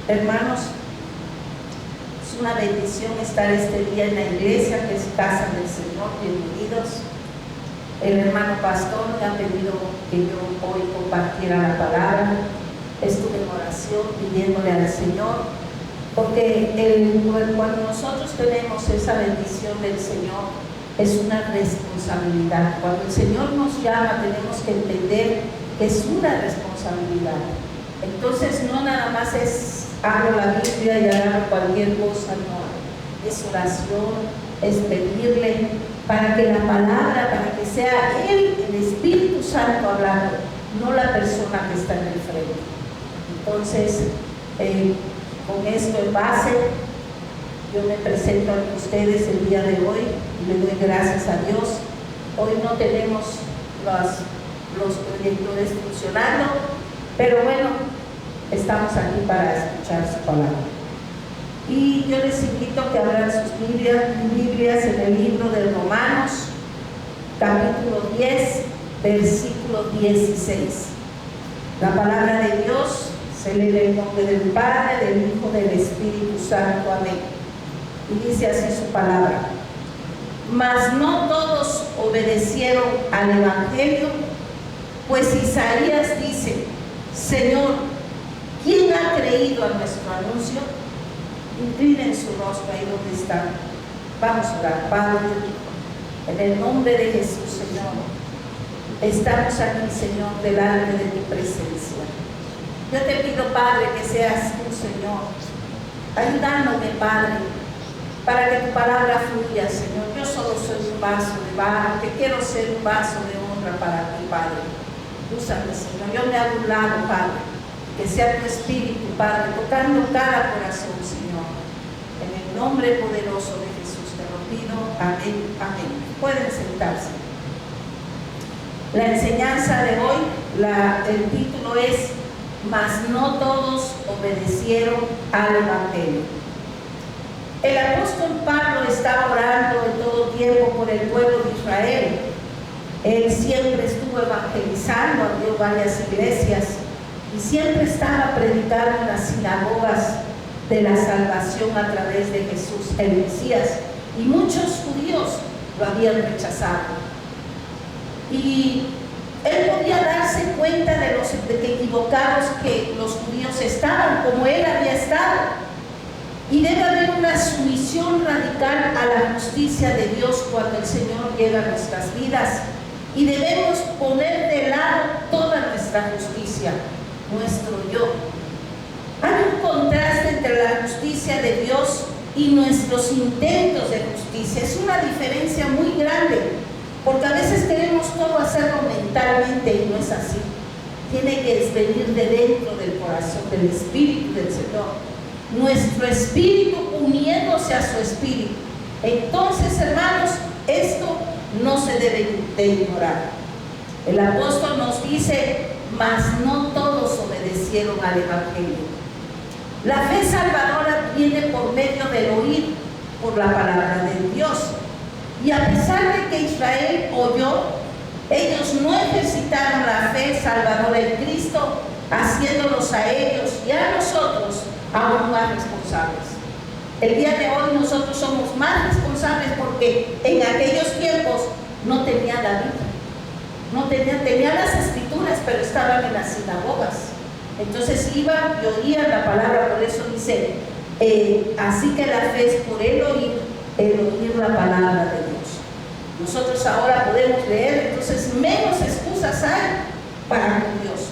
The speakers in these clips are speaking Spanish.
Hermanos, es una bendición estar este día en la iglesia, que es casa del Señor. Bienvenidos. El hermano pastor me ha pedido que yo hoy compartiera la palabra. Estuve en oración pidiéndole al Señor, porque cuando nosotros tenemos esa bendición del Señor, es una responsabilidad. Cuando el Señor nos llama, tenemos que entender que es una responsabilidad. Entonces no nada más es abro la Biblia y agarro cualquier cosa, no. Es oración, es pedirle para que la palabra, para que sea Él, el Espíritu Santo hablando, no la persona que está en el frente. Entonces, con esto en base, yo me presento ante ustedes el día de hoy y le doy gracias a Dios. Hoy no tenemos los proyectores funcionando, pero bueno, estamos aquí para escuchar su palabra. Y yo les invito a que abran sus Biblias en el libro de Romanos, capítulo 10, versículo 16. La palabra de Dios se lee en el nombre del Padre, del Hijo, del Espíritu Santo. Amén. Y dice así su palabra: mas no todos obedecieron al Evangelio, pues Isaías dice: Señor, ¿quién ha creído a nuestro anuncio? Inclinen su rostro ahí donde están. Vamos a orar. Padre, en el nombre de Jesús, Señor, estamos aquí, Señor, delante de tu presencia. Yo te pido, Padre, que seas tú, Señor, ayudándome, Padre, para que tu palabra fluya, Señor. Yo solo soy un vaso de barro, que quiero ser un vaso de honra para ti, Padre. Úsame, Señor. Yo me hago un lado, Padre. Que sea tu Espíritu, Padre, tocando cada corazón, Señor. En el nombre poderoso de Jesús te lo pido. Amén, amén. Pueden sentarse. La enseñanza de hoy, el título es: mas no todos obedecieron al Evangelio. El apóstol Pablo estaba orando en todo tiempo por el pueblo de Israel. Él siempre estuvo evangelizando, abrió varias iglesias y siempre estaba predicando en las sinagogas de la salvación a través de Jesús, el Mesías, y muchos judíos lo habían rechazado. Y él podía darse cuenta de que equivocados que los judíos estaban, como él había estado. Y debe haber una sumisión radical a la justicia de Dios cuando el Señor llega a nuestras vidas. Y debemos poner de lado toda nuestra justicia, nuestro yo. Hay un contraste entre la justicia de Dios y nuestros intentos de justicia. Es una diferencia muy grande, porque a veces queremos todo hacerlo mentalmente y no es así. Tiene que venir de dentro del corazón, del Espíritu del Señor. Nuestro espíritu uniéndose a su espíritu. Entonces, hermanos, esto no se debe de ignorar. El apóstol nos dice: mas no todos obedecieron al Evangelio. La fe salvadora viene por medio del oír por la palabra de Dios. Y a pesar de que Israel oyó, ellos no ejercitaron la fe salvadora en Cristo, haciéndolos a ellos y a nosotros aún más responsables. El día de hoy nosotros somos más responsables porque en aquellos tiempos no tenía la Biblia, tenía las escrituras, pero estaban en las sinagogas. Entonces iban y oían la palabra. Por eso dice, así que la fe es por el oír la palabra de Dios. Nosotros ahora podemos leer, entonces menos excusas hay para con Dios.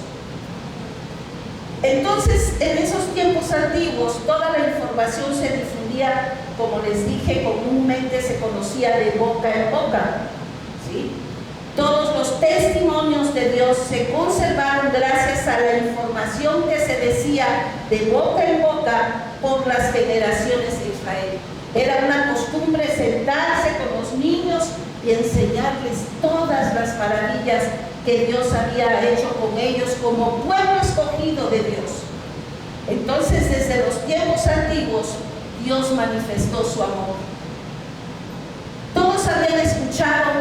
Entonces, en esos tiempos antiguos, toda la información se difundía, como les dije, comúnmente se conocía de boca en boca, ¿sí? Todos los testimonios de Dios se conservaron gracias a la información que se decía de boca en boca por las generaciones de Israel. Era una costumbre sentarse con los niños y enseñarles todas las maravillas que Dios había hecho con ellos como pueblo escogido de Dios. Entonces, desde los tiempos antiguos, Dios manifestó su amor. Todos habían escuchado,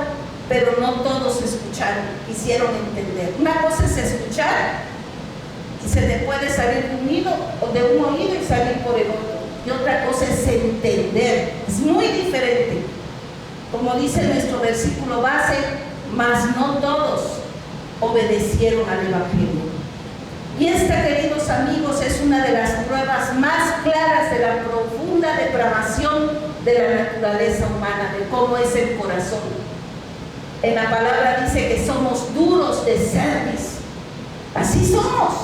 pero no todos escucharon, quisieron entender. Una cosa es escuchar y se te puede salir de un oído o de un oído y salir por el otro. Y otra cosa es entender, es muy diferente. Como dice nuestro versículo base, mas no todos obedecieron al Evangelio. Y esta, queridos amigos, es una de las pruebas más claras de la profunda depravación de la naturaleza humana, de cómo es el corazón. En la palabra dice que somos duros de cerviz. Así somos.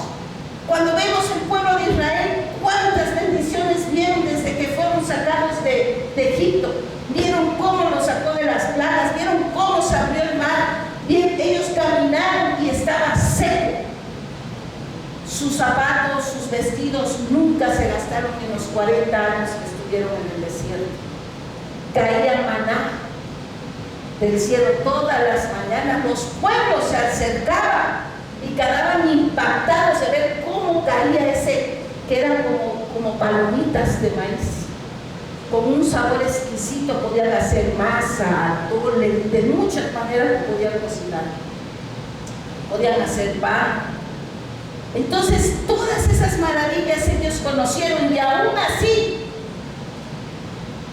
Cuando vemos el pueblo de Israel, cuántas bendiciones vieron desde que fueron sacados de Egipto. Vieron cómo los sacó de las plagas, vieron cómo se abrió el mar. Ellos caminaron y estaba seco. Sus zapatos, sus vestidos nunca se gastaron en los 40 años que estuvieron en el desierto. Caía maná del cielo todas las mañanas. Los pueblos se acercaban y quedaban impactados de ver cómo caía ese, que eran como palomitas de maíz, con un sabor exquisito. Podían hacer masa, atole, de muchas maneras podían cocinar, podían hacer pan. Entonces todas esas maravillas ellos conocieron y aún así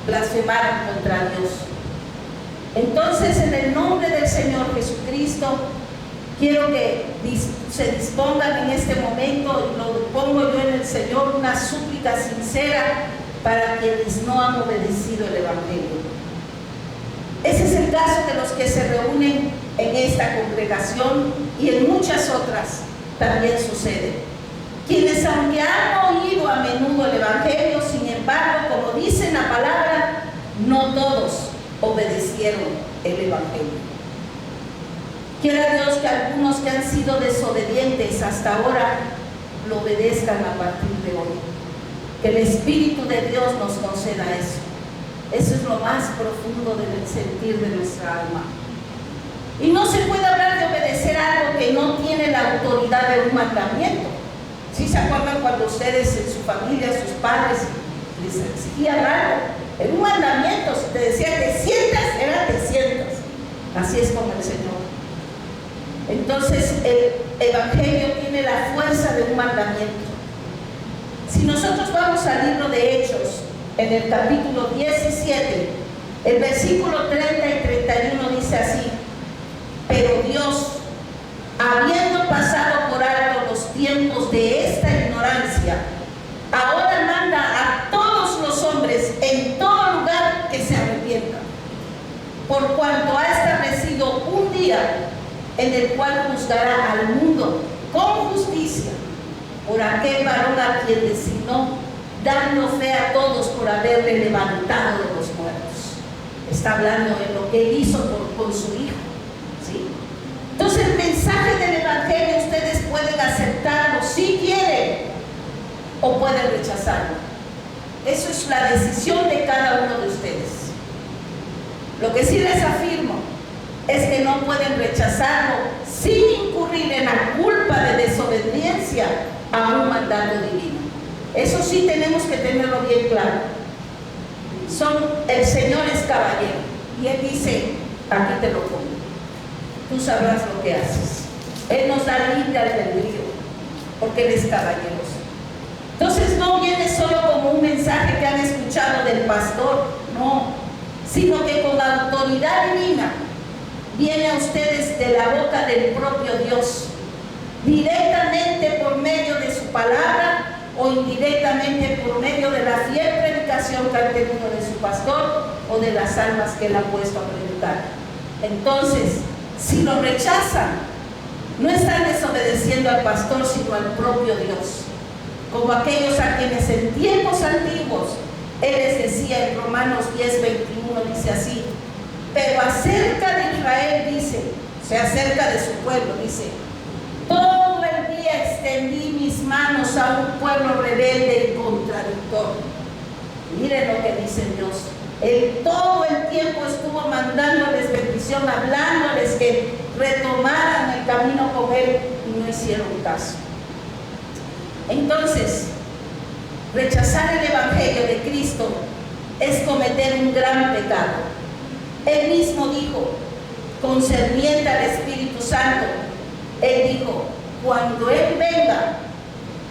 blasfemaron contra Dios. Entonces, en el nombre del Señor Jesucristo, quiero que se dispongan en este momento, y lo pongo yo en el Señor, una súplica sincera para quienes no han obedecido el Evangelio. Ese es el caso de los que se reúnen en esta congregación y en muchas otras también sucede. Quienes, aunque han oído a menudo el Evangelio, sin embargo, como dice la palabra, no todos obedecieron el Evangelio. Quiera Dios que algunos que han sido desobedientes hasta ahora lo obedezcan a partir de hoy. Que el Espíritu de Dios nos conceda eso. Eso es lo más profundo del sentir de nuestra alma. Y no se puede hablar de obedecer algo que no tiene la autoridad de un mandamiento. ¿Sí se acuerdan cuando ustedes en su familia, sus padres, les exigían algo? En un mandamiento, si te decía te sientas, era te sientas. Así es como el Señor. Entonces el Evangelio tiene la fuerza de un mandamiento. Si nosotros vamos al libro de Hechos, en el capítulo 17, el versículo 30 y 31 dice así: pero Dios, habiendo pasado por alto los tiempos de esta ignorancia, ahora manda a todos los hombres en todo lugar que se arrepientan, por cuanto ha establecido un día en el cual juzgará al mundo con justicia por aquel varón a quien designó, dando fe a todos por haberle levantado de los muertos. Está hablando de lo que él hizo con su hijo, ¿sí? Entonces el mensaje del Evangelio ustedes pueden aceptarlo si quieren o pueden rechazarlo. Eso es la decisión de cada uno de ustedes. Lo que sí les afirmo es que no pueden rechazarlo sin incurrir en la culpa de desobediencia a un mandato divino. Eso sí tenemos que tenerlo bien claro. El Señor es caballero y Él dice: aquí te lo pongo, tú sabrás lo que haces. Él nos da libre albedrío porque Él es caballeroso. Entonces no viene solo como un mensaje que han escuchado del pastor, no, sino que con la autoridad divina viene a ustedes de la boca del propio Dios, directamente por medio de su palabra o indirectamente por medio de la fiel predicación que ha tenido de su pastor o de las almas que él ha puesto a predicar. Entonces, si lo rechazan, no están desobedeciendo al pastor, sino al propio Dios, como aquellos a quienes en tiempos antiguos él les decía en Romanos 10:21, dice así: pero acerca de Israel dice, o sea, acerca de su pueblo, dice: todo el día extendí mis manos a un pueblo rebelde y contradictor. Miren lo que dice Dios. Él todo el tiempo estuvo mandándoles bendición, hablándoles que retomaran el camino con Él y no hicieron caso. Entonces, rechazar el Evangelio de Cristo es cometer un gran pecado. Él mismo dijo, concerniente al Espíritu Santo, Él dijo: cuando Él venga,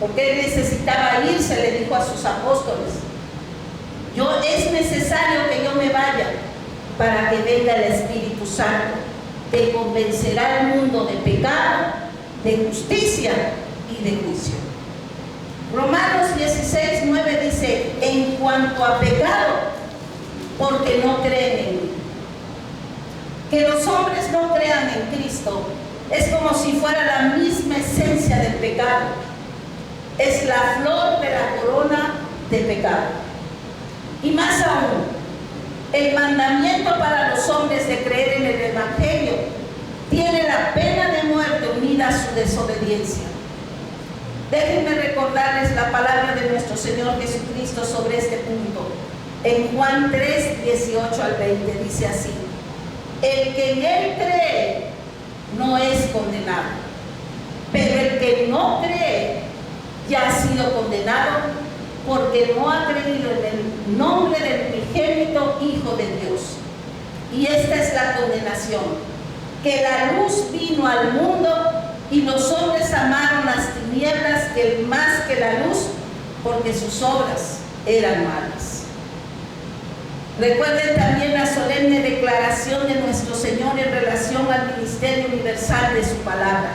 porque él necesitaba irse, le dijo a sus apóstoles: es necesario que yo me vaya para que venga el Espíritu Santo, que convencerá al mundo de pecado, de justicia y de juicio. Romanos 16:9 dice: en cuanto a pecado, porque no creen en mí. Que los hombres no crean en Cristo es como si fuera la misma esencia del pecado. Es la flor de la corona de pecado. Y más aún, el mandamiento para los hombres de creer en el Evangelio tiene la pena de muerte unida a su desobediencia. Déjenme recordarles la palabra de nuestro Señor Jesucristo sobre este punto. En Juan 3, 18 al 20 dice así: el que en él cree no es condenado, pero el que no cree ya ha sido condenado, porque no ha creído en el nombre del unigénito Hijo de Dios. Y esta es la condenación: que la luz vino al mundo y los hombres amaron las tinieblas más que la luz, porque sus obras eran malas. Recuerden también la solemne declaración de nuestro Señor en relación al ministerio universal de su palabra,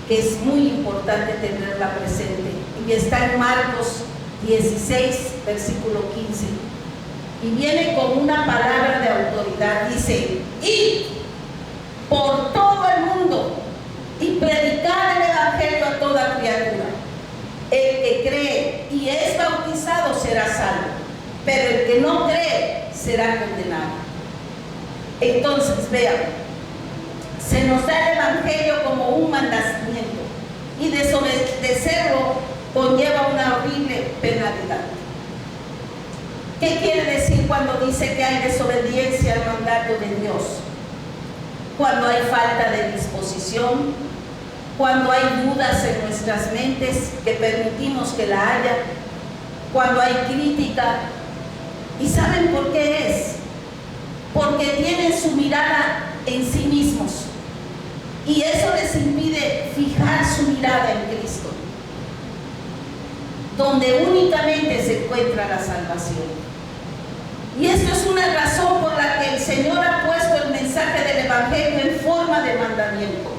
que es muy importante tenerla presente, y está en Marcos 16, versículo 15, y viene con una palabra de autoridad. Dice: id por todo el mundo y predicad el Evangelio a toda criatura. El que cree y es bautizado será salvo, pero el que no cree será condenado. Entonces, vean, se nos da el Evangelio como un mandamiento, y desobedecerlo conlleva una horrible penalidad. ¿Qué quiere decir cuando dice que hay desobediencia al mandato de Dios? Cuando hay falta de disposición, cuando hay dudas en nuestras mentes que permitimos que la haya, cuando hay crítica. ¿Y saben por qué es? Porque tienen su mirada en sí mismos, y eso les impide fijar su mirada en Cristo, donde únicamente se encuentra la salvación. Y esto es una razón por la que el Señor ha puesto el mensaje del Evangelio en forma de mandamiento.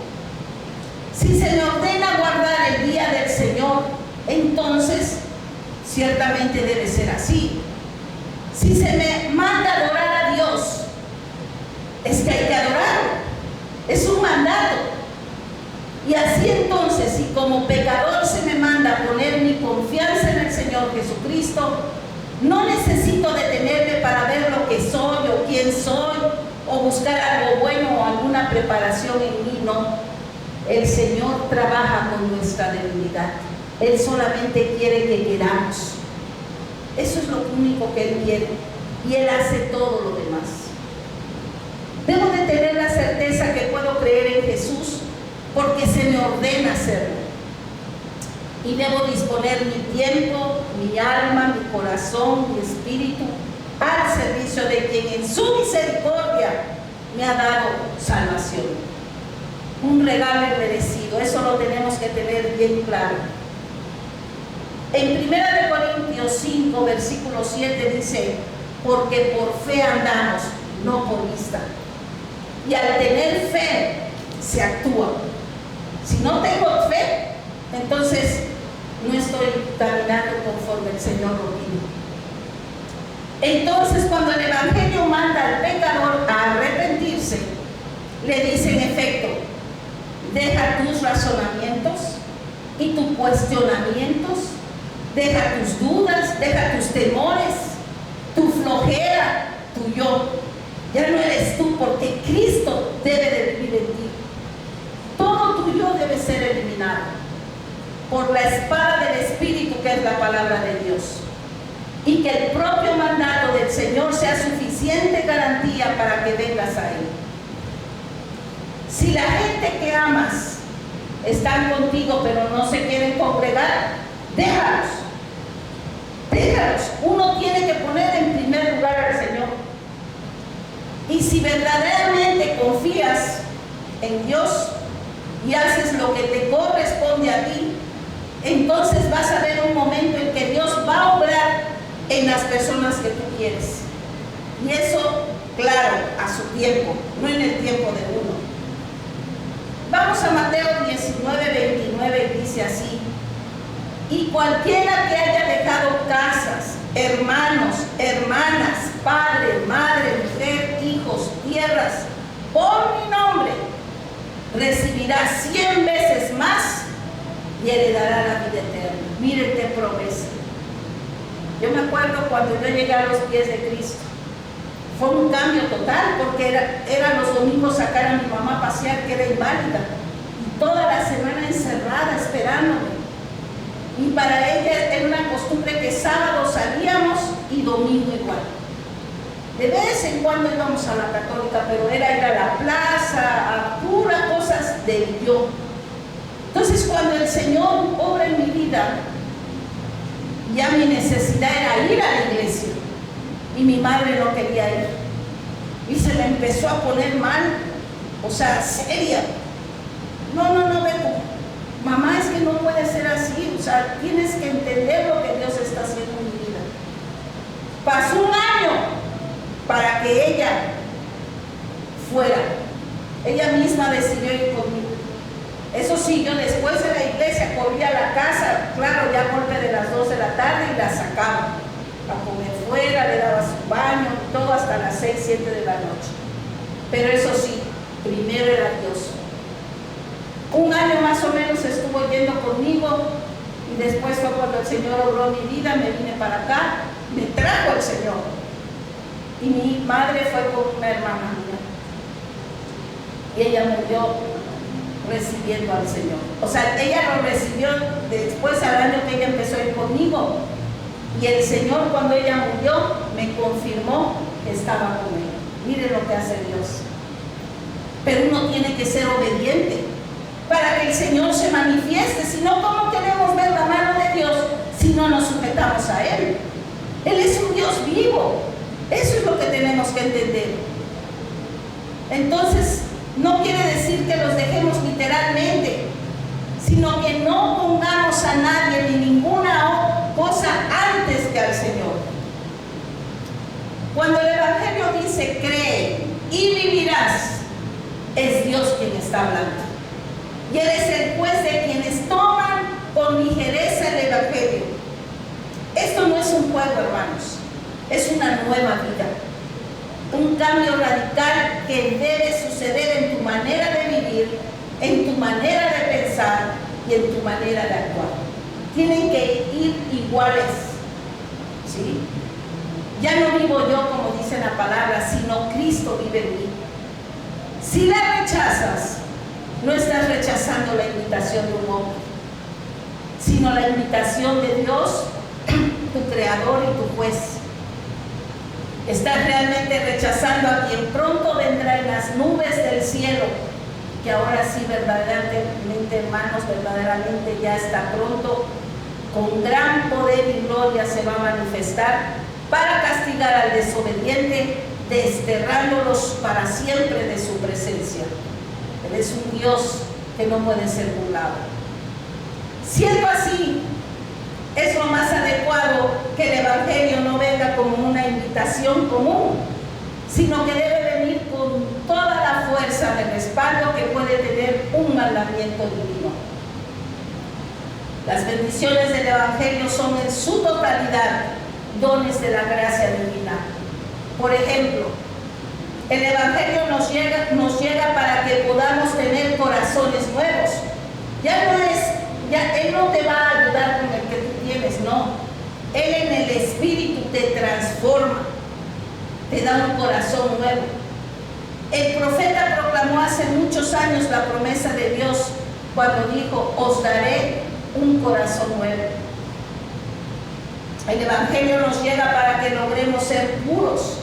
Si se me ordena guardar el día del Señor, entonces ciertamente debe ser así. Si se me manda adorar a Dios, es que hay que adorarlo. Es un mandato. Y así entonces, si como pecador se me manda poner mi confianza en el Señor Jesucristo, no necesito detenerme para ver lo que soy o quién soy, o buscar algo bueno o alguna preparación en mí. No. El Señor trabaja con nuestra debilidad. Él solamente quiere que queramos. Eso es lo único que Él quiere, y Él hace todo lo demás. Debo de tener la certeza que puedo creer en Jesús porque se me ordena hacerlo, y debo disponer mi tiempo, mi alma, mi corazón, mi espíritu al servicio de quien en su misericordia me ha dado salvación. Un regalo inmerecido. Eso lo tenemos que tener bien claro. En 1 Corintios 5, versículo 7 dice: porque por fe andamos, no por vista. Y al tener fe se actúa. Si no tengo fe, entonces no estoy caminando conforme el Señor lo pide. Entonces, cuando el Evangelio manda al pecador a arrepentirse, le dice en efecto: deja tus razonamientos y tus cuestionamientos, deja tus dudas, deja tus temores, tu flojera, tu yo. Ya no eres tú, porque Cristo debe de vivir en ti. Todo tu yo debe ser eliminado por la espada del Espíritu, que es la palabra de Dios, y que el propio mandato del Señor sea suficiente garantía para que vengas a Él. Si la gente que amas están contigo pero no se quieren congregar, déjalos. Uno tiene que poner en primer lugar al Señor. Y si verdaderamente confías en Dios y haces lo que te corresponde a ti, entonces vas a ver un momento en que Dios va a obrar en las personas que tú quieres. Y eso, claro, a su tiempo, no en el tiempo de uno. Vamos a Mateo 19:29 y dice así: y cualquiera que haya dejado casas, hermanos, hermanas, padre, madre, mujer, hijos, tierras, por mi nombre, recibirá 100 veces más y heredará la vida eterna. Miren qué promesa. Yo me acuerdo cuando yo llegué a los pies de Cristo, fue un cambio total, porque era los domingos sacar a mi mamá a pasear, que era inválida, y toda la semana encerrada esperándome. Y para ella era una costumbre que sábado salíamos y domingo igual. De vez en cuando íbamos a la católica, pero era ir a la plaza, a puras cosas del yo. Entonces, cuando el Señor obra en mi vida, ya mi necesidad era ir a la iglesia. Y mi madre no quería ir. Y se me empezó a poner mal, o sea, seria. No, Beto. Mamá, es que no puede ser así, o sea, tienes que entender lo que Dios está haciendo en mi vida. Pasó un año para que ella fuera. Ella misma decidió ir conmigo. Eso sí, yo después de la iglesia corría a la casa, claro, ya a golpe de las 2 de la tarde, y la sacaba a comer fuera, le daba su baño, todo hasta las 6, 7 de la noche. Pero eso sí, primero era Dios. Un año más o menos estuvo yendo conmigo, y después fue cuando el Señor obró mi vida, me vine para acá, me trajo el Señor. Y mi madre fue con una hermana mía, y ella murió recibiendo al Señor. O sea, ella lo recibió después, al año que ella empezó a ir conmigo, y el Señor, cuando ella murió, me confirmó que estaba con ella. Miren lo que hace Dios. Pero uno tiene que ser obediente para que el Señor se manifieste. Si no, ¿cómo queremos ver la mano de Dios si no nos sujetamos a Él? Él es un Dios vivo. Eso es lo que tenemos que entender. Entonces, no quiere decir que los dejemos literalmente, sino que no pongamos a nadie ni ninguna cosa antes que al Señor. Cuando el Evangelio dice cree y vivirás, es Dios quien está hablando. Y Él es el juez de quienes toman con ligereza el Evangelio. Esto no es un juego, hermanos, es una nueva vida. Un cambio radical que debe suceder en tu manera de vivir, en tu manera de pensar y en tu manera de actuar. Tienen que ir iguales, ¿sí? Ya no vivo yo, como dice la palabra, sino Cristo vive en mí. Si la rechazas, no estás rechazando la invitación de un hombre, sino la invitación de Dios, tu creador y tu juez. Estás realmente rechazando a quien pronto vendrá en las nubes del cielo, que ahora sí verdaderamente, hermanos, verdaderamente ya está pronto, con gran poder y gloria se va a manifestar para castigar al desobediente, desterrándolos para siempre de su presencia. Él es un Dios que no puede ser burlado. Siendo así, es lo más adecuado que el Evangelio no venga como una invitación común, sino que debe venir con toda la fuerza de respaldo que puede tener un mandamiento divino. Las bendiciones del Evangelio son en su totalidad dones de la gracia divina. Por ejemplo, el Evangelio nos llega para que podamos tener corazones nuevos. Él no te va a ayudar con el que tú tienes, no. Él en el Espíritu te transforma, te da un corazón nuevo. El profeta proclamó hace muchos años la promesa de Dios cuando dijo: os daré un corazón nuevo. El Evangelio nos llega para que logremos ser puros.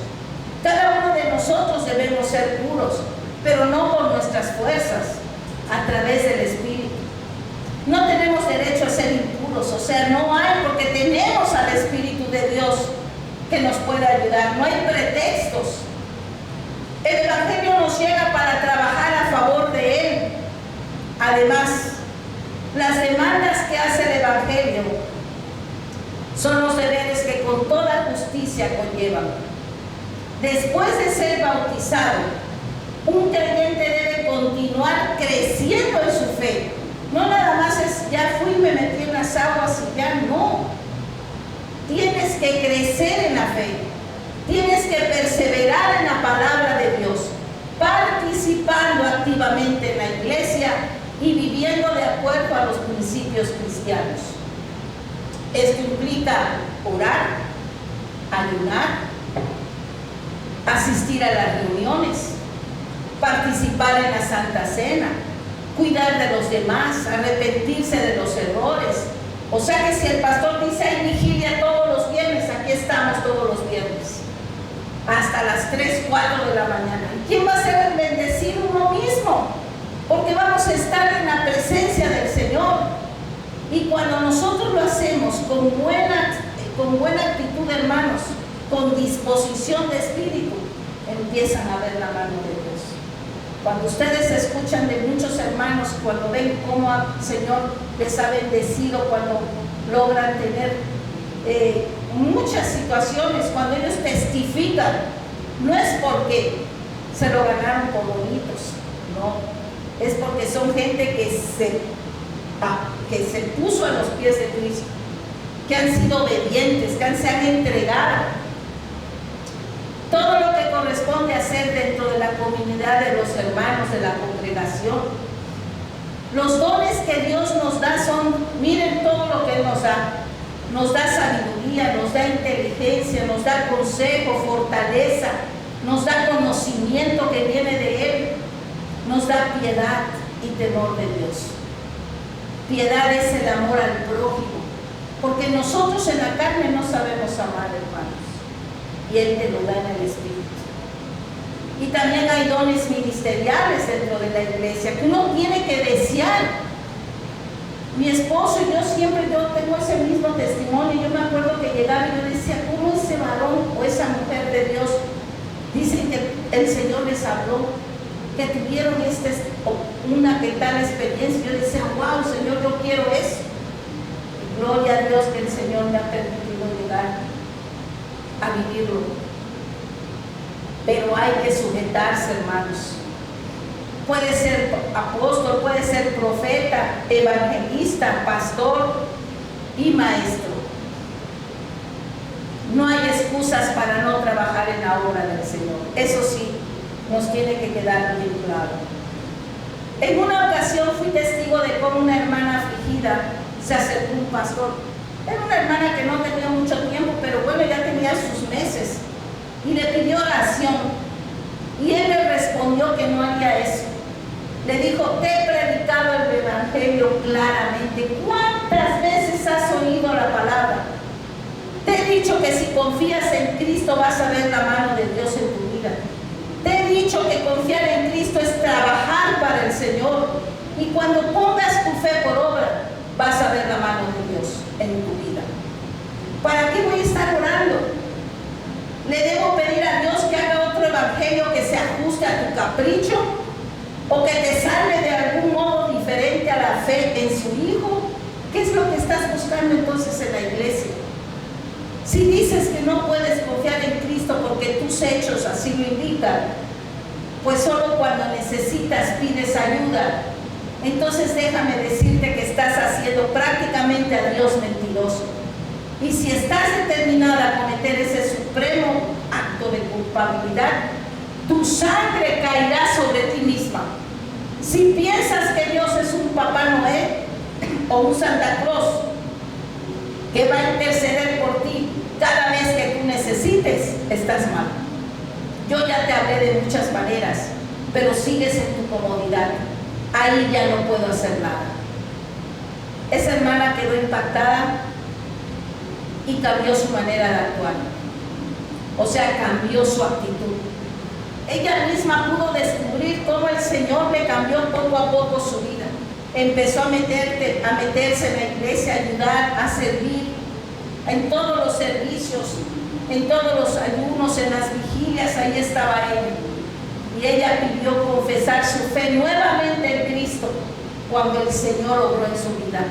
Cada uno de nosotros debemos ser puros, pero no por nuestras fuerzas, a través del Espíritu. No tenemos derecho a ser impuros, o sea, no hay, porque tenemos al Espíritu de Dios que nos puede ayudar, no hay pretextos. El Evangelio nos llega para trabajar a favor de Él. Además, las demandas que hace el Evangelio justicia conllevan. Después de ser bautizado, un creyente debe continuar creciendo en su fe. No nada más es, ya fui y me metí en las aguas y ya no. Tienes que crecer en la fe. Tienes que perseverar en la palabra de Dios, participando activamente en la iglesia y viviendo de acuerdo a los principios cristianos. Esto implica orar, ayunar, asistir a las reuniones, participar en la Santa Cena, cuidar de los demás, arrepentirse de los errores. O sea que si el pastor dice hay vigilia todos los viernes, aquí estamos todos los viernes, hasta las 3, 4 de la mañana. ¿Y quién va a ser el bendecido? Uno mismo, porque vamos a estar en la presencia del Señor. Y cuando nosotros lo hacemos con buena actitud, hermanos, con disposición de espíritu, empiezan a ver la mano de Dios. Cuando ustedes escuchan de muchos hermanos, cuando ven cómo el Señor les ha bendecido, cuando logran tener muchas situaciones, cuando ellos testifican, no es porque se lo ganaron por bonitos, no, es porque son gente que se puso a los pies de Cristo, que han sido obedientes, que se han entregado. Todo lo que corresponde hacer dentro de la comunidad de los hermanos de la congregación. Los dones que Dios nos da son, miren todo lo que Él nos da. Nos da sabiduría, nos da inteligencia, nos da consejo, fortaleza, nos da conocimiento que viene de Él, nos da piedad y temor de Dios. Piedad es el amor al prójimo, porque nosotros en la carne no sabemos amar, hermanos, y Él te lo da en el Espíritu. Y también hay dones ministeriales dentro de la iglesia que uno tiene que desear. Mi esposo y yo tengo ese mismo testimonio. Yo me acuerdo que llegaba y yo decía, ¿cómo ese varón o esa mujer de Dios dicen que el Señor les habló, que tuvieron una que tal experiencia? Yo decía, wow, Señor, yo quiero eso. Y gloria a Dios que el Señor me ha permitido llegar a vivirlo. Pero hay que sujetarse, hermanos. Puede ser apóstol, puede ser profeta, evangelista, pastor y maestro. No hay excusas para no trabajar en la obra del Señor. Eso sí, nos tiene que quedar bien claro. En una ocasión fui testigo de cómo una hermana afligida se acercó a un pastor. Era una hermana que no tenía mucho tiempo, pero bueno, ya tenía sus meses. Y le pidió oración. Y él le respondió que no haría eso. Le dijo, te he predicado el evangelio claramente. ¿Cuántas veces has oído la palabra? Te he dicho que si confías en Cristo vas a ver la mano de Dios en tu vida. Te he dicho que confiar en Cristo es trabajar para el Señor. Y cuando pongas tu fe por obra, vas a ver la mano de Dios en tu vida. ¿Para qué voy a estar orando? ¿Le debo pedir a Dios que haga otro evangelio que se ajuste a tu capricho? ¿O que te salve de algún modo diferente a la fe en su Hijo? ¿Qué es lo que estás buscando entonces en la iglesia? Si dices que no puedes confiar en Cristo porque tus hechos así lo indican, pues solo cuando necesitas pides ayuda. Entonces déjame decirte que estás haciendo prácticamente a Dios mentiroso. Y si estás determinada a cometer ese supremo acto de culpabilidad, tu sangre caerá sobre ti misma. Si piensas que Dios es un Papá Noé o un Santa Claus que va a interceder por ti cada vez que tú necesites, estás mal. Yo ya te hablé de muchas maneras, pero sigues en tu comodidad. Ahí ya no puedo hacer nada. Esa hermana quedó impactada y cambió su manera de actuar. O sea, cambió su actitud. Ella misma pudo descubrir cómo el Señor le cambió poco a poco su vida. Empezó a meterse en la iglesia, a ayudar, a servir en todos los servicios, en todos los ayunos, en las vigilias. Ahí estaba ella. Y ella pidió confesar su fe nuevamente en Cristo cuando el Señor obró en su vida.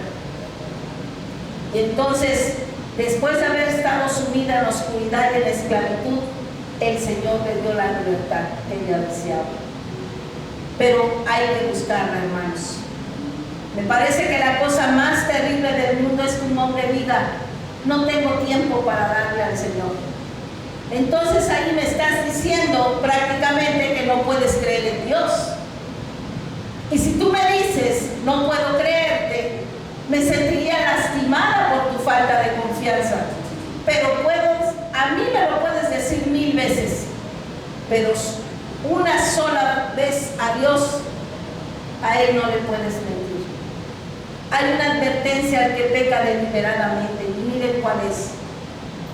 Y entonces Después de haber estado sumida en la oscuridad y en la esclavitud, el Señor le dio la libertad que ella deseaba. Pero hay que buscarla, hermanos. Me parece que la cosa más terrible del mundo es que un hombre diga: no tengo tiempo para darle al Señor. Entonces ahí me estás diciendo prácticamente que no puedes creer en Dios. Y si tú me dices: no puedo creerte, me sentiría lastimada por tu falta de confianza. Pero a mí me lo puedes decir 1000 veces, pero una sola vez a Dios, a Él no le puedes mentir. Hay una advertencia al que peca deliberadamente, y miren cuál es.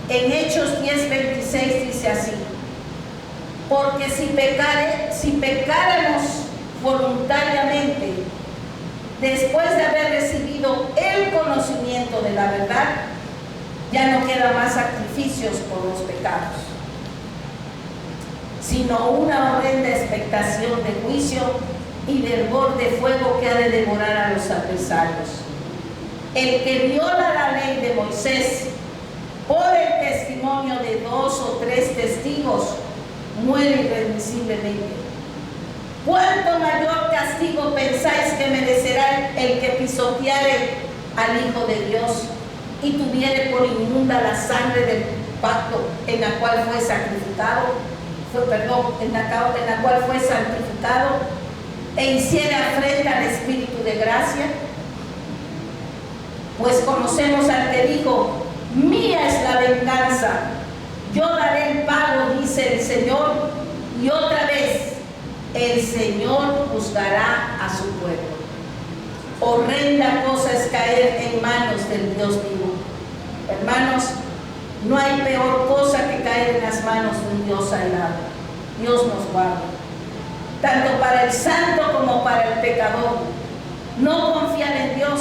En Hechos 10:26 dice así: porque si pecáramos voluntariamente, después de haber recibido el conocimiento de la verdad, ya no queda más sacrificios por los pecados, sino una horrenda expectación de juicio y de hervor de fuego que ha de devorar a los adversarios. El que viola la ley de Moisés por el testimonio de 2 o 3 testigos muere irremisiblemente. ¿Cuánto mayor castigo pensáis que merecerá el que pisoteare al Hijo de Dios y tuviere por inmunda la sangre del pacto en la cual fue sacrificado, en la cual fue santificado, e hiciere afrenta al Espíritu de gracia? Pues conocemos al que dijo: mía es la venganza, yo daré el pago, dice el Señor. Y otra vez, el Señor juzgará a su pueblo. Horrenda cosa es caer en manos del Dios vivo. Hermanos, no hay peor cosa que caer en las manos de un Dios airado. Dios nos guarda, tanto para el santo como para el pecador. No confiar en Dios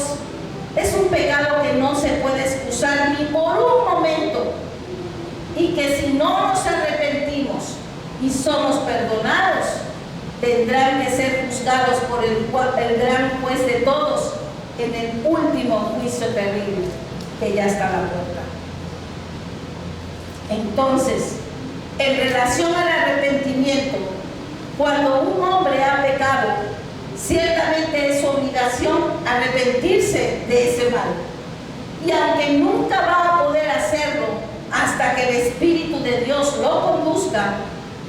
es un pecado que no se puede excusar ni por un momento, y que si no nos arrepentimos y somos perdonados, tendrán que ser juzgados por el gran juez de todos en el último juicio terrible que ya está a la puerta. Entonces, en relación al arrepentimiento, cuando un hombre ha pecado, ciertamente es su obligación arrepentirse de ese mal. Y aunque nunca va a poder hacerlo hasta que el Espíritu de Dios lo conduzca,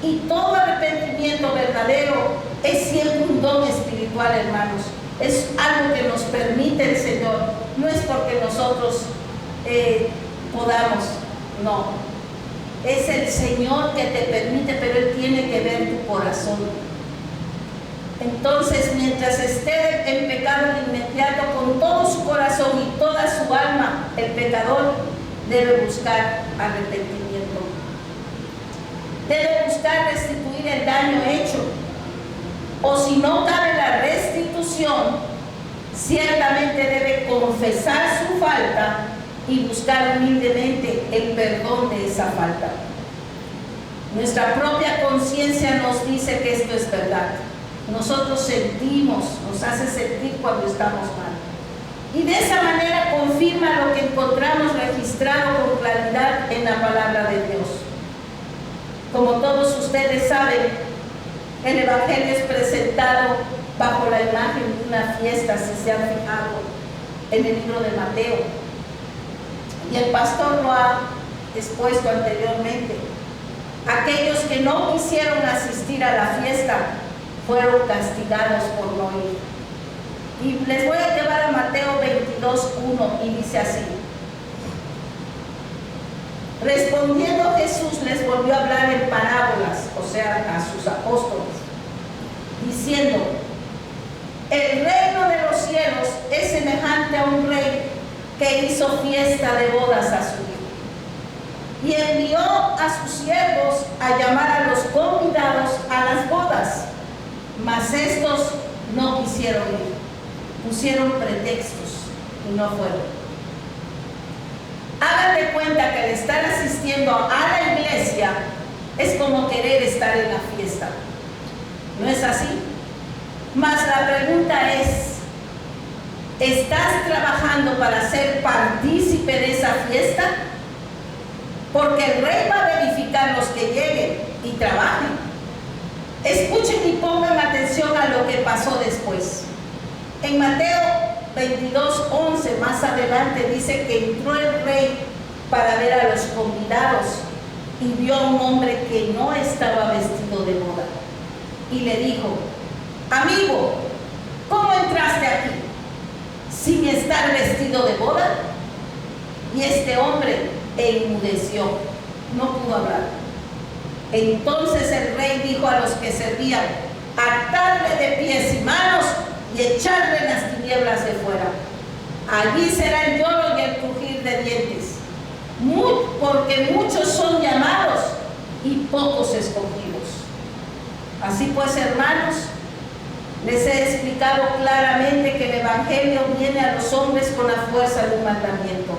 y todo arrepentimiento verdadero es siempre un don espiritual, hermanos. Es algo que nos permite el Señor. No es porque nosotros podamos, no. Es el Señor que te permite, pero Él tiene que ver tu corazón. Entonces, mientras esté en pecado de inmediato, con todo su corazón y toda su alma, el pecador debe buscar arrepentimiento. Debe buscar restituir el daño hecho. O si no cabe la restitución, ciertamente debe confesar su falta y buscar humildemente el perdón de esa falta. Nuestra propia conciencia nos dice que esto es verdad. Nosotros sentimos, nos hace sentir cuando estamos mal. Y de esa manera confirma lo que encontramos registrado con claridad en la palabra de Dios. Como todos ustedes saben, el Evangelio es presentado bajo la imagen de una fiesta, si se han fijado, en el libro de Mateo. Y el pastor lo ha expuesto anteriormente. Aquellos que no quisieron asistir a la fiesta fueron castigados por no ir. Y les voy a llevar a Mateo 22:1 y dice así: respondiendo Jesús les volvió a hablar en parábolas, o sea, a sus apóstoles, diciendo: el reino de los cielos es semejante a un rey que hizo fiesta de bodas a su hijo, y envió a sus siervos a llamar a los convidados a las bodas, mas estos no quisieron ir, pusieron pretextos y no fueron. Hagan de cuenta que el estar asistiendo a la iglesia es como querer estar en la fiesta. ¿No es así? Mas la pregunta es: ¿Estás trabajando para ser partícipe de esa fiesta? Porque el rey va a verificar los que lleguen y trabajen. Escuchen y pongan atención a lo que pasó después. En Mateo 22:11, más adelante, dice que entró el rey para ver a los convidados y vio a un hombre que no estaba vestido de boda. Y le dijo: amigo, ¿cómo entraste aquí sin estar vestido de boda? Y este hombre enmudeció, no pudo hablar. Entonces el rey dijo a los que servían: atadle de pies y manos y echarle en las tinieblas de fuera. Allí será el lloro y el crujir de dientes, porque muchos son llamados y pocos escogidos. Así pues, hermanos, les he explicado claramente que el Evangelio viene a los hombres con la fuerza de un mandamiento.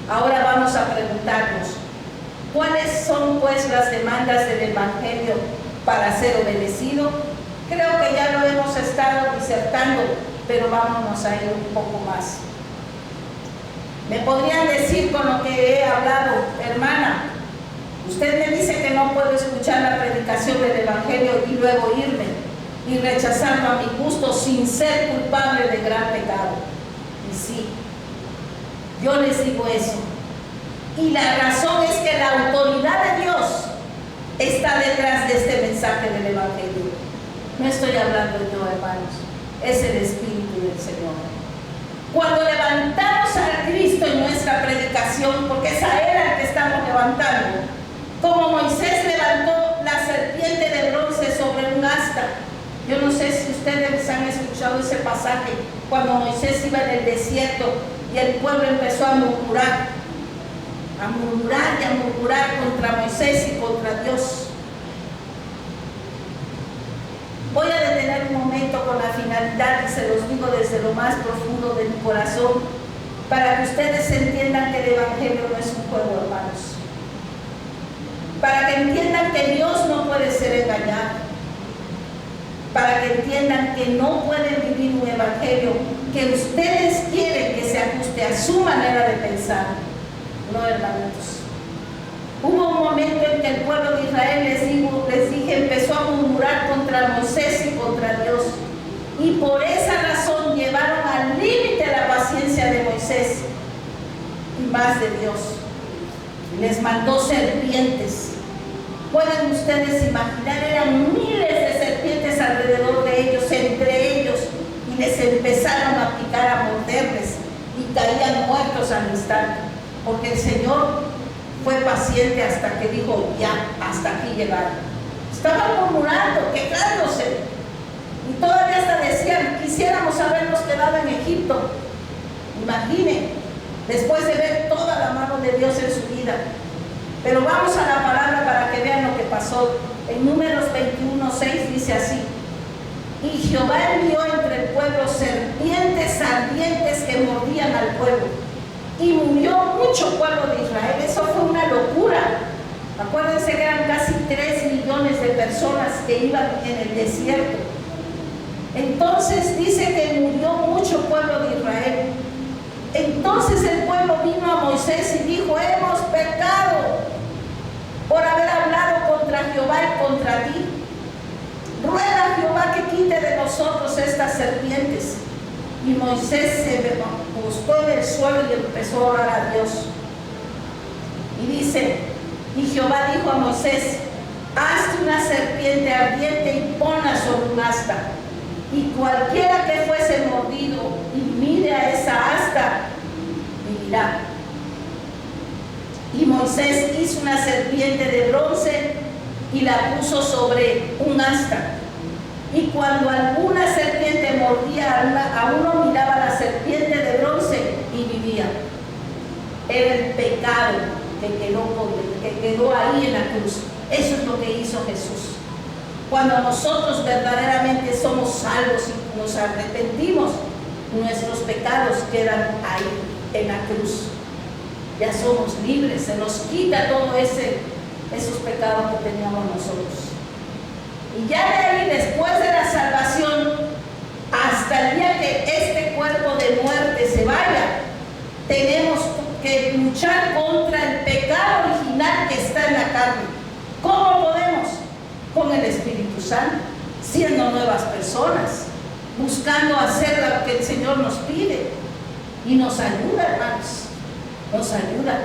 Ahora vamos a preguntarnos, ¿cuáles son pues las demandas del Evangelio para ser obedecido? Creo que ya lo hemos estado disertando, pero vámonos a ir un poco más. Me podrían decir con lo que he hablado: hermana, usted me dice que no puedo escuchar la predicación del Evangelio y luego irme y rechazarlo a mi gusto sin ser culpable de gran pecado. Y sí, yo les digo eso. Y la razón es que la autoridad de Dios está detrás de este mensaje del Evangelio. No estoy hablando yo, hermanos, es el Espíritu del Señor. Cuando levantamos a Cristo en nuestra predicación, porque es a Él al que estamos levantando, como Moisés levantó la serpiente de bronce sobre un asta. Yo no sé si ustedes han escuchado ese pasaje, cuando Moisés iba en el desierto y el pueblo empezó a murmurar y a murmurar contra Moisés y contra Dios. Voy a detener un momento con la finalidad, y se los digo desde lo más profundo de mi corazón, para que ustedes entiendan que el Evangelio no es un juego, hermanos. Para que entiendan que Dios no puede ser engañado. Para que entiendan que no pueden vivir un Evangelio que ustedes quieren que se ajuste a su manera de pensar. No, hermanitos. Hubo un momento en que el pueblo de Israel, les dije, empezó a murmurar contra Moisés y contra Dios. Y por esa razón llevaron al límite la paciencia de Moisés y más de Dios. Les mandó serpientes. Pueden ustedes imaginar, eran miles de serpientes alrededor de ellos, entre ellos, y les empezaron a picar, a morderles, y caían muertos al instante, porque el Señor fue paciente hasta que dijo: ya, hasta aquí llegaron. Estaban murmurando, quejándose, y todavía hasta decían: quisiéramos habernos quedado en Egipto. Imaginen, después de ver toda la mano de Dios en su vida. Pero vamos a la palabra para que vean lo que pasó. En Números 21:6 dice así: y Jehová envió entre el pueblo serpientes ardientes que mordían al pueblo, y murió mucho pueblo de Israel. Eso fue una locura. Acuérdense que eran casi 3 millones de personas que iban en el desierto. Entonces dice que murió mucho pueblo de Israel. Entonces el pueblo vino a Moisés y dijo: hemos pecado por haber hablado contra Jehová y contra ti. Ruega a Jehová que quite de nosotros estas serpientes. Y Moisés se postró en el suelo y empezó a orar a Dios. Y dice: y Jehová dijo a Moisés: hazte una serpiente ardiente y ponla sobre un asta. Y cualquiera que fuese mordido y mire a esa asta, vivirá. Y Moisés hizo una serpiente de bronce y la puso sobre un asta. Y cuando alguna serpiente mordía a uno, miraba la serpiente de bronce y vivía. Era el pecado que quedó ahí en la cruz. Eso es lo que hizo Jesús. Cuando nosotros verdaderamente somos salvos y nos arrepentimos, nuestros pecados quedan ahí en la cruz. Ya somos libres, se nos quita todo esos pecados que teníamos nosotros. Y ya de ahí, después de la salvación, hasta el día que este cuerpo de tenemos que luchar contra el pecado original que está en la carne. ¿Cómo podemos? Con el Espíritu Santo, siendo nuevas personas, buscando hacer lo que el Señor nos pide. Y nos ayuda, hermanos, nos ayuda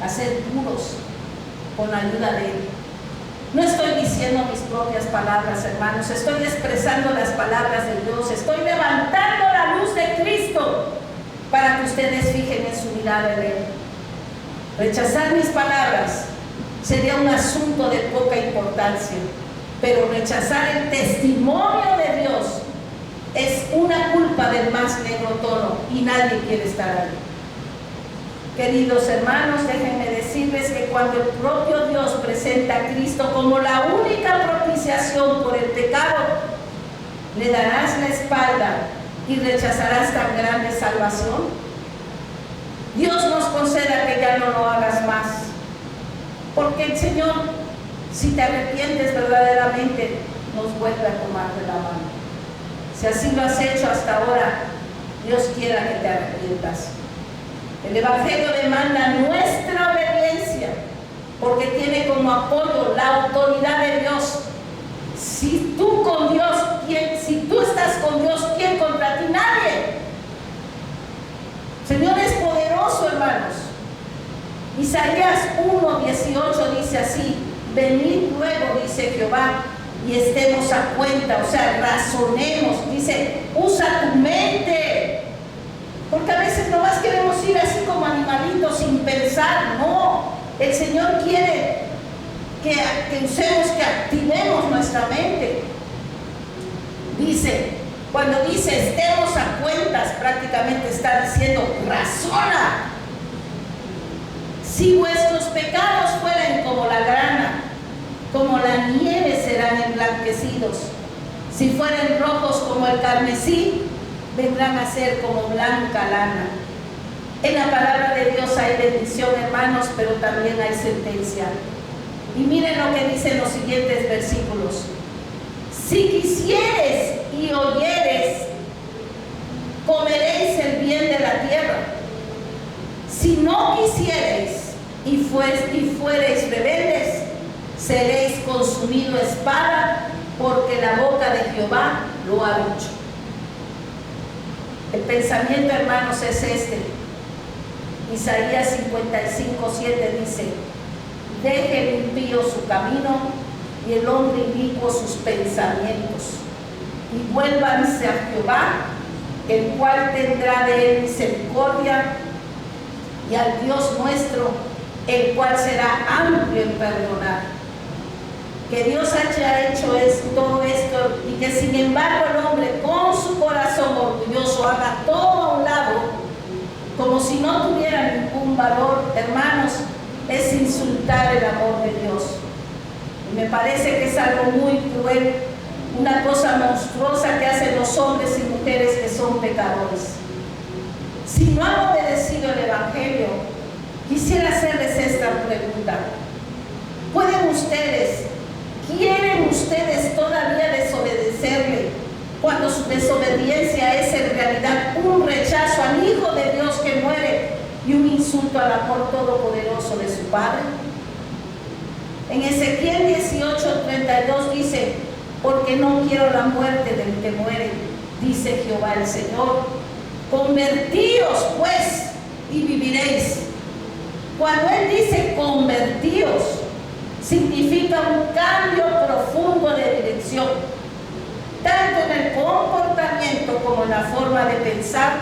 a ser puros con la ayuda de Él. No estoy diciendo mis propias palabras, hermanos, estoy expresando las palabras de Dios, estoy levantando la luz de Cristo para que ustedes fijen en su mirada en Él. Rechazar mis palabras sería un asunto de poca importancia, pero rechazar el testimonio de Dios es una culpa del más negro tono y nadie quiere estar ahí. Queridos hermanos, déjenme decirles que cuando el propio Dios presenta a Cristo como la única propiciación por el pecado, ¿le darás la espalda y rechazarás tan grande salvación? Dios nos conceda que ya no lo hagas más, porque el Señor, si te arrepientes verdaderamente, nos vuelve a tomar de la mano. Si así lo has hecho hasta ahora, Dios quiera que te arrepientas. El Evangelio demanda nuestra obediencia, porque tiene como apoyo la autoridad de Dios. Si tú estás con Dios, ¿quién contra ti? Nadie. El Señor es poderoso, hermanos. Isaías 1:18 dice así: venid luego, dice Jehová, y estemos a cuenta, o sea, razonemos. Dice, usa tu mente, porque a veces nomás queremos ir así como animalitos sin pensar. No, el Señor quiere que usemos, que activemos nuestra mente. Dice, cuando dice estemos a cuentas, prácticamente está diciendo, razona. Si vuestros pecados fueran como la grana, como la nieve serán emblanquecidos. Si fueren rojos como el carmesí, vendrán a ser como blanca lana. En la palabra de Dios hay bendición, hermanos, pero también hay sentencia. Y miren lo que dicen los siguientes versículos: si quisieres y oyeres, comeréis el bien de la tierra. Si no quisiereis y fuereis rebeldes, seréis consumido a espada, porque la boca de Jehová lo ha dicho. El pensamiento, hermanos, es este. Isaías 55:7 dice: deje el impío su camino y el hombre inicuo sus pensamientos, y vuélvanse a Jehová, el cual tendrá de él misericordia, y al Dios nuestro, el cual será amplio en perdonar. Que Dios haya hecho todo esto, y que sin embargo el hombre con su corazón orgulloso haga todo a un lado, como si no tuviera ningún valor, hermanos, es insultar el amor de Dios. Y me parece que es algo muy cruel, una cosa monstruosa que hacen los hombres y mujeres que son pecadores. Si no han obedecido el Evangelio, quisiera hacerles esta pregunta: ¿quieren ustedes todavía desobedecerle cuando su desobediencia es en realidad un rechazo al Hijo de Dios que muere y un insulto al amor todopoderoso de su Padre? En Ezequiel 18:32 dice: porque no quiero la muerte del que muere, dice Jehová el Señor. Convertíos pues y viviréis. Cuando Él dice convertíos, significa un cambio profundo de dirección, tanto en el comportamiento como en la forma de pensar,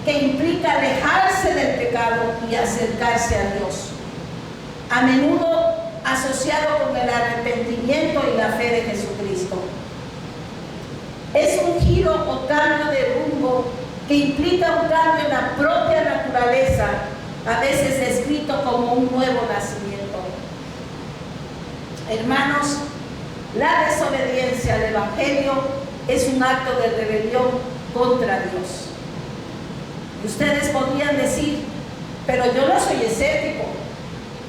que implica alejarse del pecado y acercarse a Dios, a menudo asociado con el arrepentimiento y la fe de Jesucristo. Es un giro o cambio de rumbo que implica un cambio en la propia naturaleza, a veces descrito como un nuevo nacimiento. Hermanos, la desobediencia al Evangelio es un acto de rebelión contra Dios. Y ustedes podrían decir: pero yo no soy escéptico,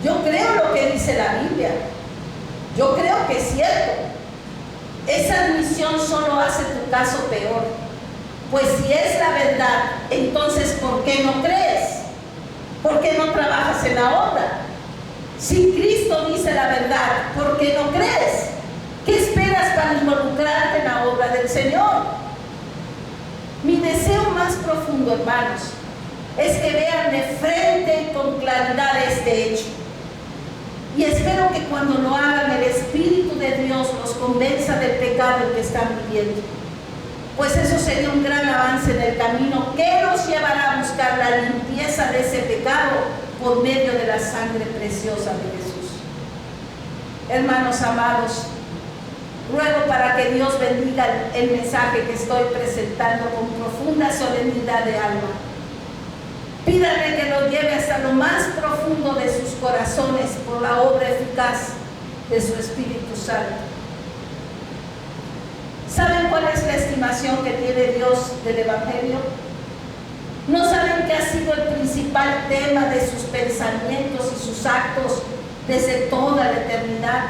yo creo lo que dice la Biblia, yo creo que es cierto. Esa admisión solo hace tu caso peor, pues si es la verdad, entonces ¿por qué no crees? ¿Por qué no trabajas en la obra? Si Cristo dice la verdad, ¿por qué no crees? ¿Qué esperas para involucrarte en la obra del Señor? Mi deseo más profundo, hermanos, es que vean de frente y con claridad este hecho. Y espero que cuando lo hagan, el Espíritu de Dios los convenza del pecado en que están viviendo. Pues eso sería un gran avance en el camino que nos llevará a buscar la limpieza de ese pecado por medio de la sangre preciosa de Jesús. Hermanos amados, ruego para que Dios bendiga el mensaje que estoy presentando con profunda solemnidad de alma. Pídale que lo lleve hasta lo más profundo de sus corazones por la obra eficaz de su Espíritu Santo. ¿Saben cuál es la estimación que tiene Dios del Evangelio? ¿No saben que ha sido el principal tema de sus pensamientos y sus actos desde toda la eternidad?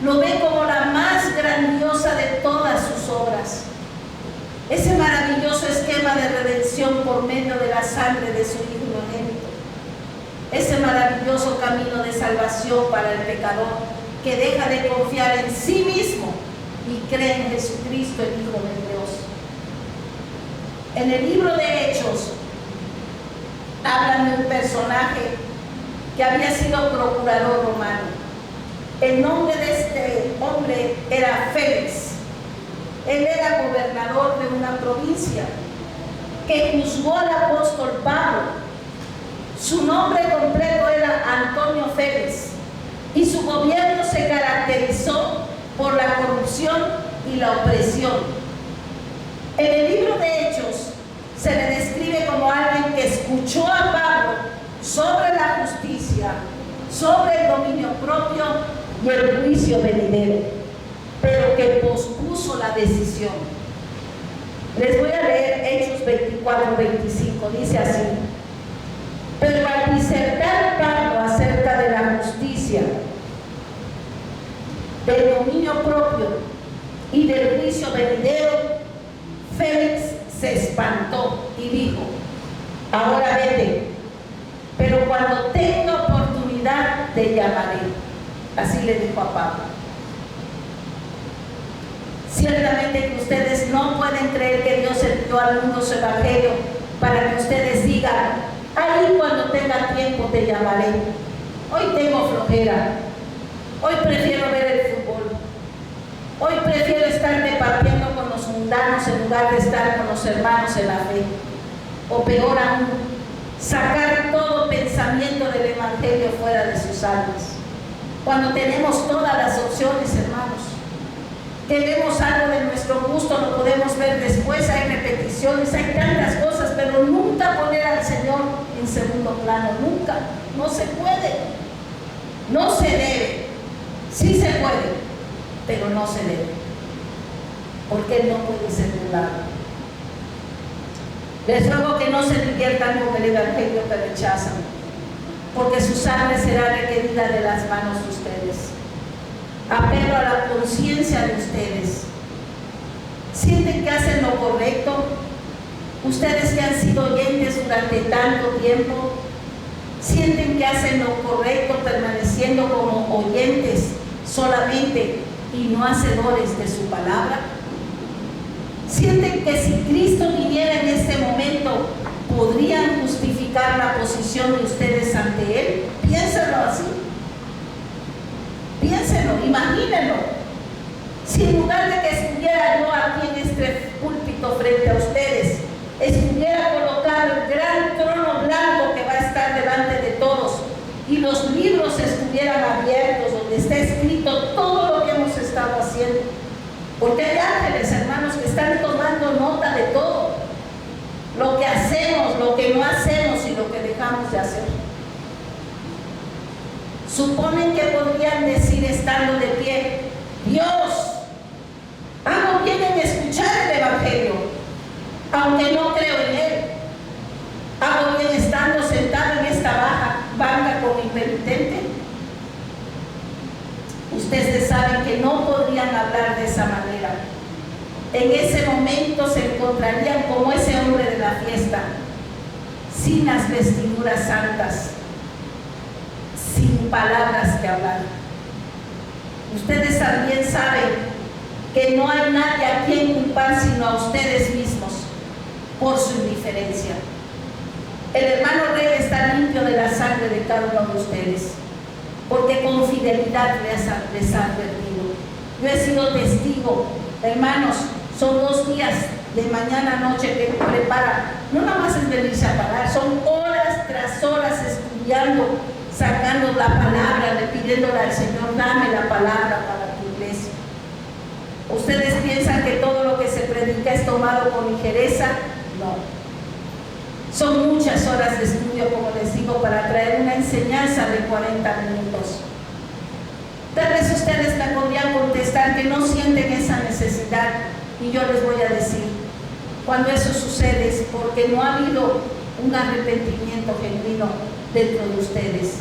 Lo ve como la más grandiosa de todas sus obras. Ese maravilloso esquema de redención por medio de la sangre de su Hijo unigénito. Ese maravilloso camino de salvación para el pecador que deja de confiar en sí mismo y cree en Jesucristo, el Hijo de Dios. En el libro de Hechos hablan de un personaje que había sido procurador romano. El nombre de este hombre era Félix. Él era gobernador de una provincia que juzgó al apóstol Pablo. Su nombre completo era Antonio Félix y su gobierno se caracterizó por la corrupción y la opresión. En el libro de Hechos se le describe como alguien que escuchó a Pablo sobre la justicia, sobre el dominio propio y el juicio venidero, pero que pospuso la decisión. Les voy a leer Hechos 24-25, dice así: pero al disertar Pablo acerca de la justicia, del dominio propio y del juicio venidero, Félix se espantó y dijo: ahora vete, pero cuando tenga oportunidad te llamaré. Así le dijo a Pablo. Ciertamente que ustedes no pueden creer que Dios envió al mundo su evangelio para que ustedes digan: ahí cuando tenga tiempo te llamaré. Hoy tengo flojera. Hoy prefiero ver el fútbol. Hoy prefiero estar departiendo con los mundanos en lugar de estar con los hermanos en la fe. O peor aún, sacar todo pensamiento del evangelio fuera de sus almas. Cuando tenemos todas las opciones, hermanos, queremos algo de nuestro gusto, lo podemos ver después, hay repeticiones, hay tantas cosas, pero nunca poner al Señor en segundo plano, nunca, no se puede, no se debe, sí se puede, pero no se debe, porque Él no puede ser burlado. Les ruego que no se diviertan con el evangelio que rechazan, porque su sangre será requerida de las manos de ustedes. Apelo a la conciencia de ustedes. ¿Sienten que hacen lo correcto? Ustedes que han sido oyentes durante tanto tiempo, ¿sienten que hacen lo correcto permaneciendo como oyentes solamente y no hacedores de su palabra? ¿Sienten que si Cristo viniera en este momento, podrían justificar la posición de ustedes ante Él? Piénsenlo así. Piénsenlo, imagínenlo. Si en lugar de que estuviera yo aquí en este púlpito frente a ustedes, estuviera colocado el gran trono blanco que va a estar delante de todos y los libros estuvieran abiertos donde está escrito todo lo que hemos estado haciendo, porque hay ángeles, hermanos, que están tomando nota de todo, lo que hacemos, lo que no hacemos y lo que dejamos de hacer. Suponen que podrían decir estando de pie: Dios, hago bien en escuchar el evangelio, aunque no creo en él. Hago bien estando sentado en esta banca como impenitente. Ustedes saben que no podrían hablar de esa manera. En ese momento se encontrarían como ese hombre de la fiesta, sin las vestiduras santas, sin palabras que hablar. Ustedes también saben que no hay nadie a quien culpar sino a ustedes mismos por su indiferencia. El hermano Rey está limpio de la sangre de cada uno de ustedes, porque con fidelidad les ha advertido. Yo he sido testigo, hermanos, son 2 días de mañana a noche que prepara. No nada más es venirse a parar, son horas tras horas estudiando, sacando la palabra, pidiéndole al Señor, dame la palabra para tu iglesia. ¿Ustedes piensan que todo lo que se predica es tomado con ligereza? No. Son muchas horas de estudio, como les digo, para traer una enseñanza de 40 minutos. Tal vez ustedes me podrían contestar que no sienten esa necesidad, y yo les voy a decir, cuando eso sucede es porque no ha habido un arrepentimiento genuino dentro de ustedes.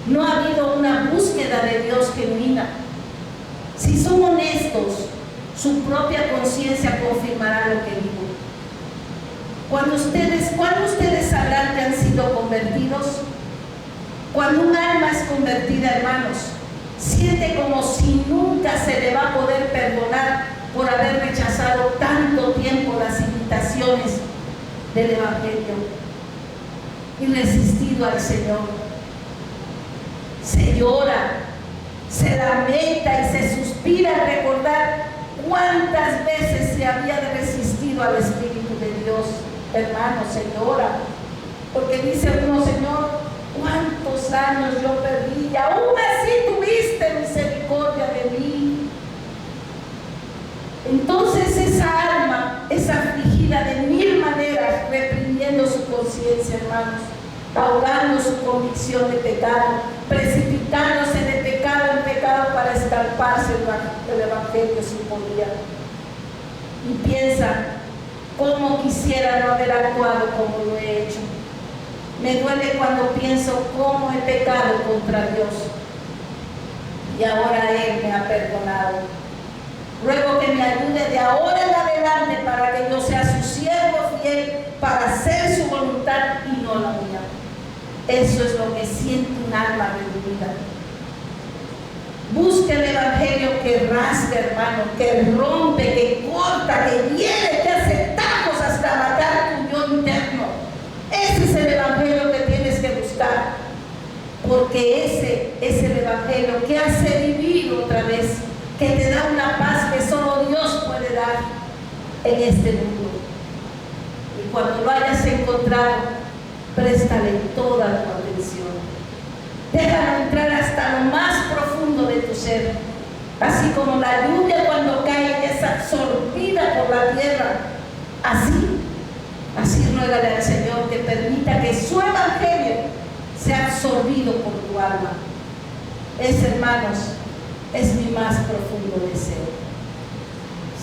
No ha habido una búsqueda de Dios genuina. Si son honestos, su propia conciencia confirmará lo que digo. ¿Cuándo ustedes sabrán que han sido convertidos? Cuando un alma es convertida, hermanos, siente como si nunca se le va a poder perdonar por haber rechazado tanto tiempo las invitaciones del Evangelio y resistido al Señor. Se llora, se lamenta y se suspira al recordar cuántas veces se había resistido al Espíritu de Dios. Hermanos, se llora, porque dice uno, Señor, cuántos años yo perdí y aún así tuviste misericordia de mí. Entonces esa alma es afligida de 1000 maneras, reprimiendo su conciencia, hermanos, ahogando su convicción de pecado, precipitándose de pecado en pecado para escarparse el Evangelio sin poder. Y piensa, cómo quisiera no haber actuado como lo he hecho. Me duele cuando pienso cómo he pecado contra Dios y ahora Él me ha perdonado. Ruego que me ayude de ahora en adelante para que yo sea su siervo fiel para hacer su voluntad y no la mía. Eso es lo que siente un alma redimida. Busque el Evangelio que rasga, hermano, que rompe, que corta, que hiere, que hace tacos hasta matar tu yo interno. Ese es el Evangelio que tienes que buscar, porque ese es el Evangelio que hace vivir otra vez, que te da una paz que solo Dios puede dar en este mundo. Y cuando lo hayas encontrado, préstale toda tu atención. Déjalo entrar hasta lo más profundo de tu ser, así como la lluvia cuando cae y es absorbida por la tierra. Así ruégale al Señor que permita que su Evangelio sea absorbido por tu alma. Ese, hermanos, es mi más profundo deseo.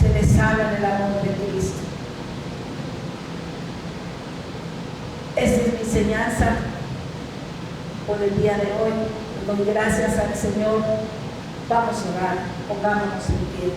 Se les ama en el amor de Cristo. Esa es mi enseñanza por el día de hoy. Doy gracias al Señor. Vamos a orar, pongámonos en pie.